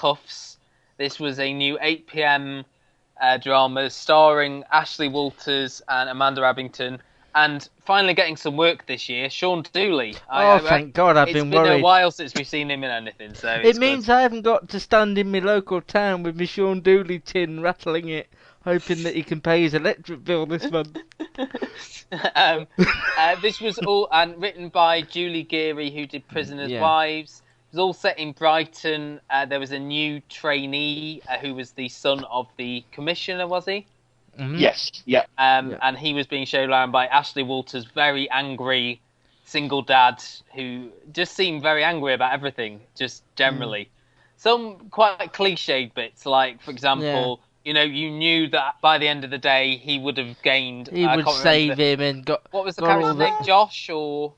Cuffs. This was a new 8 p.m. Drama starring Ashley Walters and Amanda Abington. And finally getting some work this year, Sean Dooley. Thank God, I've been worried. It's been a while since we've seen him in anything, so it means good. I haven't got to stand in my local town with my Sean Dooley tin, rattling it, hoping that he can pay his electric bill this month. This was all written by Julie Geary, who did Prisoners' Wives. It was all set in Brighton. There was a new trainee who was the son of the commissioner, was he? Mm-hmm. Yes, yeah. And he was being shown around by Ashley Walters, very angry single dad who just seemed very angry about everything, just generally. Some quite cliched bits, like, for example, you knew that by the end of the day he would have gained... He would save him and got... What was the character's name? Josh or...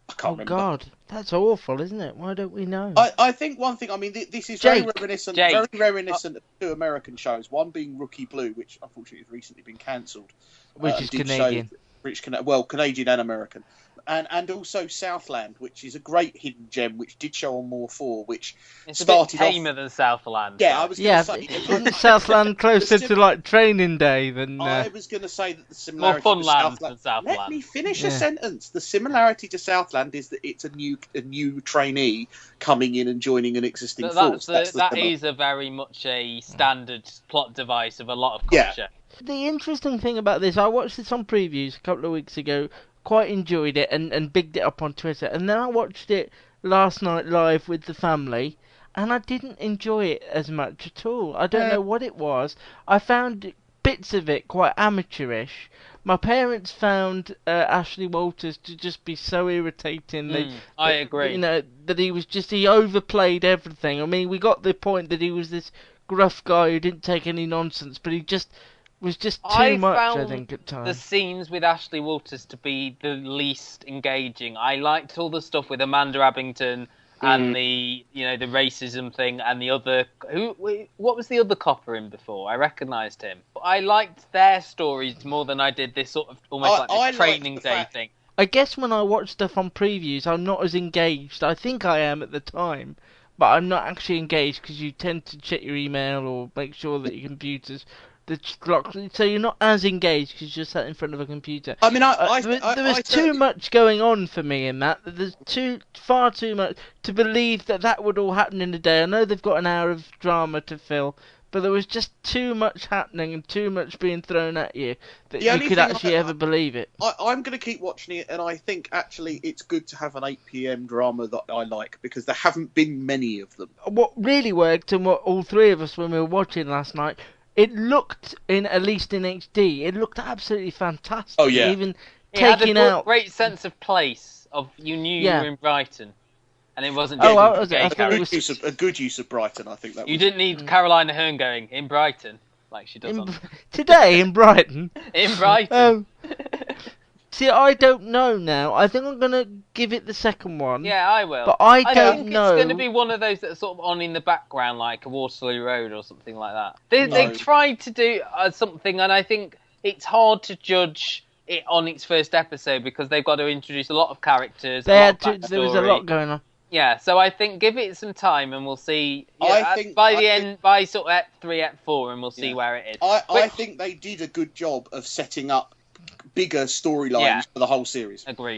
I can't remember. Oh, God. That's awful, isn't it? Why don't we know? I think one thing, I mean, this is very reminiscent of two American shows, one being Rookie Blue, which unfortunately has recently been cancelled. Which is Canadian. Canadian and American. And also Southland, which is a great hidden gem, which did show on More 4, which it's started a bit tamer than Southland. Yeah, I was going to say... Isn't Southland closer to, like, Training Day than... I was going to say that the similarity more fun to land Southland... than Southland. Let me finish a sentence. The similarity to Southland is that it's a new trainee coming in and joining an existing force. That is a very much a standard plot device of a lot of culture. Yeah. The interesting thing about this, I watched this on previews a couple of weeks ago, quite enjoyed it and bigged it up on Twitter, and then I watched it last night live with the family, and I didn't enjoy it as much at all. I don't know what it was. I found bits of it quite amateurish. My parents found Ashley Walters to just be so irritating. I agree. That he overplayed everything. I mean, we got the point that he was this gruff guy who didn't take any nonsense, but he just... was just too much, I think, at times. The scenes with Ashley Walters to be the least engaging. I liked all the stuff with Amanda Abington and the racism thing and the other... What was the other copper in before? I recognised him. I liked their stories more than I did this sort of almost like this training day thing. I guess when I watch stuff on previews, I'm not as engaged. I think I am at the time, but I'm not actually engaged because you tend to check your email or make sure that your computer's... so you're not as engaged because you're sat in front of a computer. I mean, there was too much going on for me in that. There's far too much to believe that would all happen in a day. I know they've got an hour of drama to fill, but there was just too much happening and too much being thrown at you that you could actually ever believe it. I'm going to keep watching it, and I think actually it's good to have an 8 p.m. drama that I like, because there haven't been many of them. What really worked, and what all three of us when we were watching last night, it looked, at least in HD, it looked absolutely fantastic. Oh, yeah. Even taking out... great sense of place, you knew you were in Brighton. And it wasn't just a good use of Brighton, I think that was. You didn't need Caroline Aherne going, in Brighton, like she does today, in Brighton? In Brighton. See, I don't know now. I think I'm going to give it the second one. Yeah, I will. But I don't know. It's going to be one of those that's sort of on in the background, like a Waterloo Road or something like that. They tried to do something, and I think it's hard to judge it on its first episode because they've got to introduce a lot of characters. There was a lot going on. Yeah, so I think give it some time and we'll see. By sort of Act 3, Act 4, and we'll see where it is. I think they did a good job of setting up bigger storylines for the whole series. Agreed.